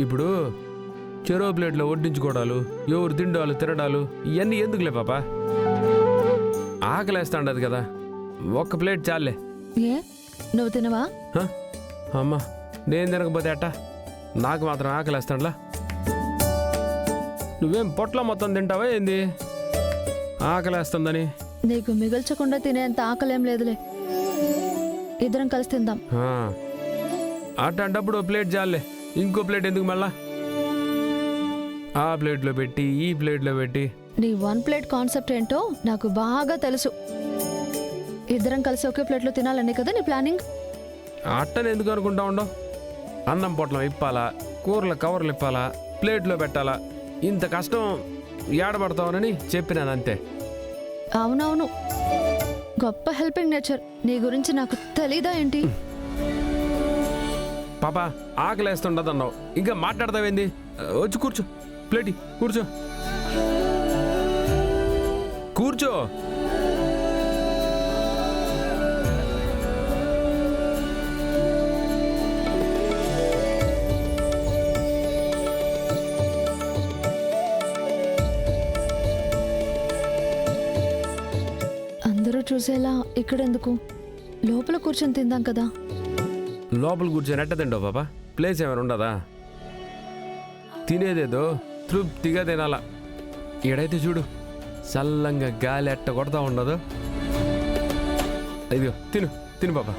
ఇప్పుడు చెరో ప్లేట్లో వడ్డించుకోవడాలు, ఎవరు తిండాలు తినడాలు ఇవన్నీ ఎందుకులే పాపా. ఆకలేస్తాండదు కదా, ఒక్క ప్లేట్ చాలే. ఏ నువ్వు తినవా? అమ్మా నేను తినకపోతే అట్టా, నాకు మాత్రం ఆకలేస్తాండ్లా. నువ్వేం పొట్ల మొత్తం తింటావా ఏంది ఆకలేస్తుందని? నీకు మిగల్చకుండా తినేంత ఆకలేం లేదులే, ఇద్దరం కలిసి తిందాం. అట్టంటప్పుడు ప్లేట్ చాలే, ఇంకో ప్లేట్ ఎందుకు మళ్ళా? ఆ ప్లేట్లో పెట్టి ఈ ప్లేట్లో పెట్టి. నీ 1 ప్లేట్ కాన్సెప్ట్ ఏంటో నాకు బాగా తెలుసు. ఇద్దరం కలిసి ఒకే ప్లేట్లో తినాలనే కదా నీ ప్లానింగ్. అట్టని ఎందుకు అనుకుంటా ఉండవు? అన్నం పొట్లం ఇప్పాలా, కూరల కవర్లు ఇప్పాలా, ప్లేట్లో పెట్టాలా, ఇంత కష్టం ఏడబడతావనని చెప్పినానంతే. అవునవును, గొప్ప హెల్పింగ్ నేచర్. నీ గురించి నాకు తెలీదా ఏంటి? పాపా ఆకలేస్తుండదన్నావు, ఇంకా మాట్లాడతావేంది? వచ్చి కూర్చో, ప్లేట్ కూర్చో కూర్చో. అందరూ చూసేలా ఇక్కడెందుకు, లోపల కూర్చొని తిందాం కదా. లోపల కూర్చొని ఎట్ట తింటావు పాపా? ప్లేస్ ఏమైనా ఉండదా? తినేదేదో తృప్తిగా తినాలా. ఈడైతే చూడు, చల్లంగా గాలి ఎట్ట కొడతా ఉండదు. ఇదిగో తిను తిను పాపా.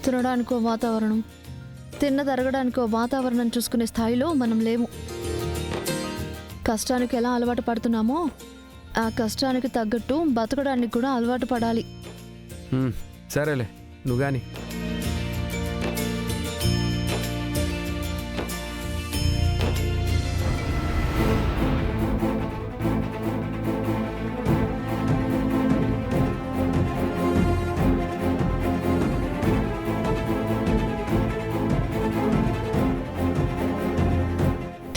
తినడానికో వాతావరణం, తిన్న తరగడానికో వాతావరణం చూసుకునే స్థాయిలో మనం లేము. కష్టానికి ఎలా అలవాటు పడుతున్నామో ఆ కష్టానికి తగ్గట్టు బతకడానికి కూడా అలవాటు పడాలి. సరేలే నువ్వు గాని.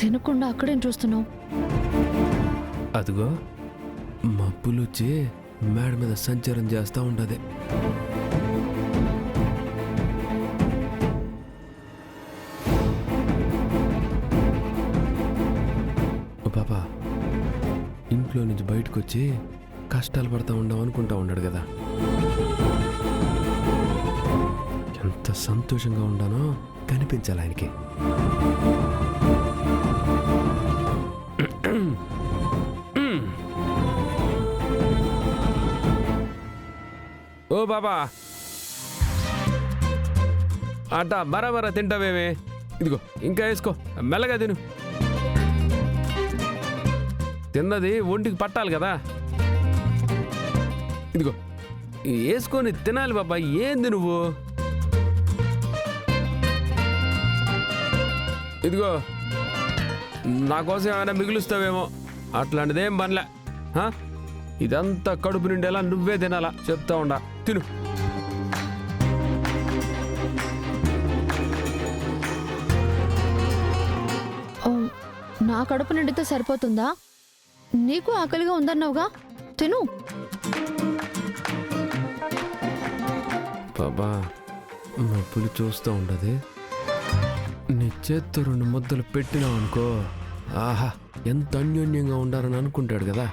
తినకుండా అక్కడేం చూస్తున్నావు? అదిగో మబ్బులొచ్చి మేడ మీద సంచారం చేస్తూ ఉండదు. పాపా ఇంట్లో నుంచి బయటకు వచ్చి కష్టాలు పడతా ఉండాం అనుకుంటా ఉన్నాడు కదా. ఎంత సంతోషంగా ఉండానో కనిపించాలి ఆయనకి. ఓ బాబా అట్ట బరాబరా తింటావేమే? ఇదిగో ఇంకా వేసుకో, మెల్లగా తిను. తిన్నది ఒంటికి పట్టాలి కదా. ఇదిగో వేసుకొని తినాలి బాబా. ఏంది నువ్వు? ఇదిగో నా కోసం ఏమైనా మిగులుస్తావేమో, అట్లాంటిదేం పనిలే. ఇదంతా కడుపు నిండేలా నువ్వే తినాలా చెప్తా ఉండా. తిను. నా కడుపు నిండితే సరిపోతుందా? నీకు ఆకలిగా ఉందన్నావుగా, తిను. బాబా మబ్బులు చూస్తూ ఉండదు, నీ చేత్తో 2 ముద్దలు పెట్టినావు అనుకో, ఆహా ఎంత అన్యోన్యంగా ఉండాలని అనుకుంటాడు కదా.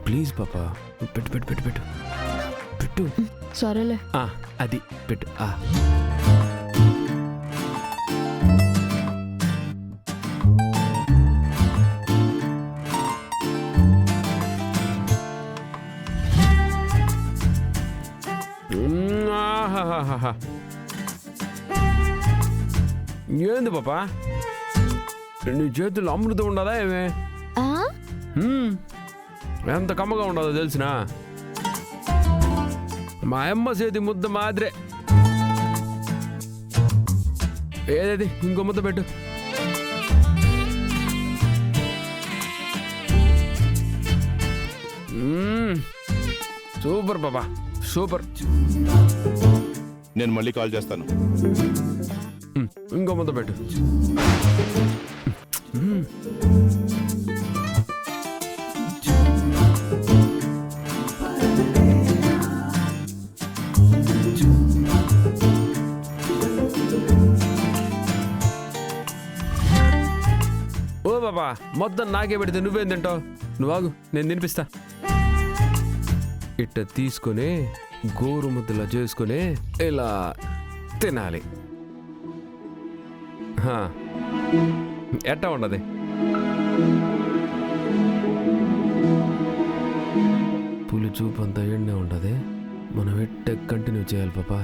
ప్లీజ్ పాపా పెట్టు పెట్టు పెట్టు పెట్టు పెట్టు. సరేలే. అది పెట్టు. ఏంది పాపా నీ చేతులు అమృతం ఉండదా ఏమే? ఎంత కమ్మగా ఉండదో తెలిసినా? మా అమ్మ చేతి ముద్ద మాదిరే. ఏదేది ఇంకో ముద్ద పెట్టు. సూపర్ పాపా, సూపర్. నేను మళ్ళీ కాల్ చేస్తాను. ఇంకో ముద్ద పెట్టు. ఓ బాబా, మొత్తం నాకే పెడితే నువ్వేం తింటావు? నువ్వు ఆగు, నేను తినిపిస్తా. ఇట్ట తీసుకొని గోరు ముద్దలా చేసుకొని ఇలా తినాలి. ఎట్టా ఉండదు? పులి చూపు అంతా ఎండే ఉంటుంది. మనం ఎట్ట కంటిన్యూ చేయాలి పాపా.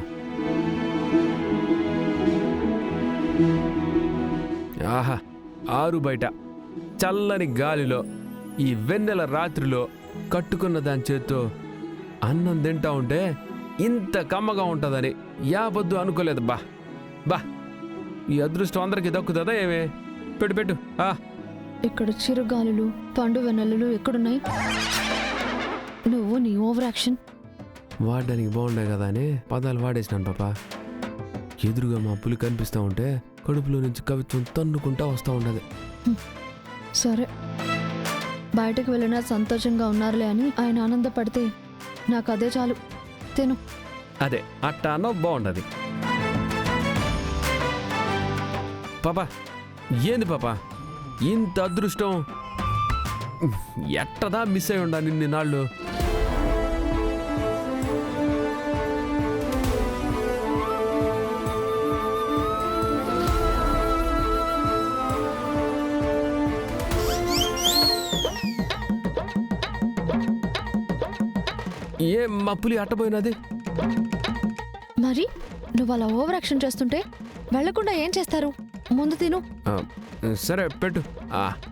ఆహా, ఆరు బయట చల్లని గాలిలో ఈ వెన్నెల రాత్రిలో కట్టుకున్న దాని చేత్తో అన్నం తింటా ఉంటే ఇంత కమ్మగా ఉంటుందని యావద్దు అనుకోలేదు. బా బా, ఈ అదృష్టం అందరికి దక్కుతుందా ఏమే? పెట్టు పెట్టు. ఇక్కడ చిరుగాలులు పండు వెన్నెలలు ఎక్కడున్నాయి? నువ్వు నీ ఓవర్ యాక్షన్. వాడడానికి బాగుండే కదా అని పదాలు వాడేసినాను పాపా. ఎదురుగా మా పులి కనిపిస్తూ ఉంటే కడుపులో నుంచి కవిత్వం తన్నుకుంటా వస్తూ ఉండదు. సరే, బయటకు వెళ్ళినా సంతోషంగా ఉన్నారులే అని ఆయన ఆనందపడితే నాకు అదే చాలు. తిను. అదే అట్టా అన్న బాగుండదు. పాపా ఏంది పాపా ఇంత అదృష్టం? ఎట్టదా మిస్ అయి ఉండా నిన్ని నాళ్ళు? ఏ మా పులి అట్టపోయినది? మరి నువ్వు అలా ఓవర్ యాక్షన్ చేస్తుంటే వెళ్లకుండా ఏం చేస్తారు? ముందు తిను. సరే పెట్టు.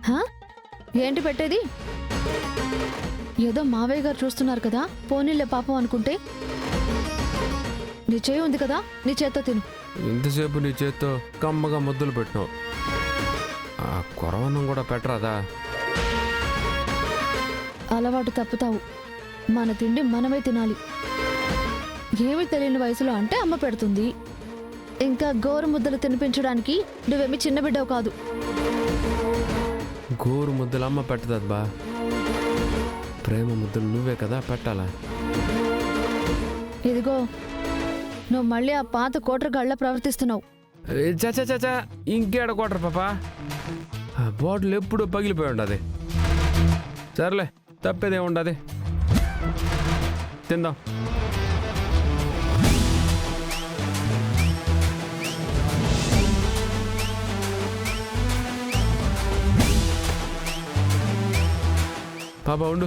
హా? ఏంటి పెట్టేది? ఏదో మావయ్య గారు చూస్తున్నారు కదా, పోనీళ్ళే పాపం అనుకుంటే. నీ చేయి ఉంది కదా, నీ చేత్తో తిను. ఇంతసేపు నీ చేత్తో కమ్మగా ముద్దలు పెట్టినావు. ఆ కొరవన్నం కూడా పెట్టరాదా? అలవాటు తప్పుతావు. మన తిండి మనమే తినాలి. ఏమీ తెలియని వయసులో అంటే అమ్మ పెడుతుంది. ఇంకా గోరు ముద్దలు తినిపించడానికి నువ్వేమి చిన్న బిడ్డవు కాదు. గోరు ముద్దలు అమ్మ పెట్టదది బా. ప్రేమ ముద్దలు నువ్వే కదా పెట్టాలా. ఇదిగో, నువ్వు మళ్ళీ ఆ పాత కోటరగాళ్ళ ప్రవర్తిస్తున్నావు. చచా చచా, ఇంకేడ కొట్టరు పాపా. ఆ బాటిల్ ఎప్పుడు పగిలిపోయి ఉండదు. సర్లే, తప్పేదే ఉండదు. తిందాం. పాపా ఉండు.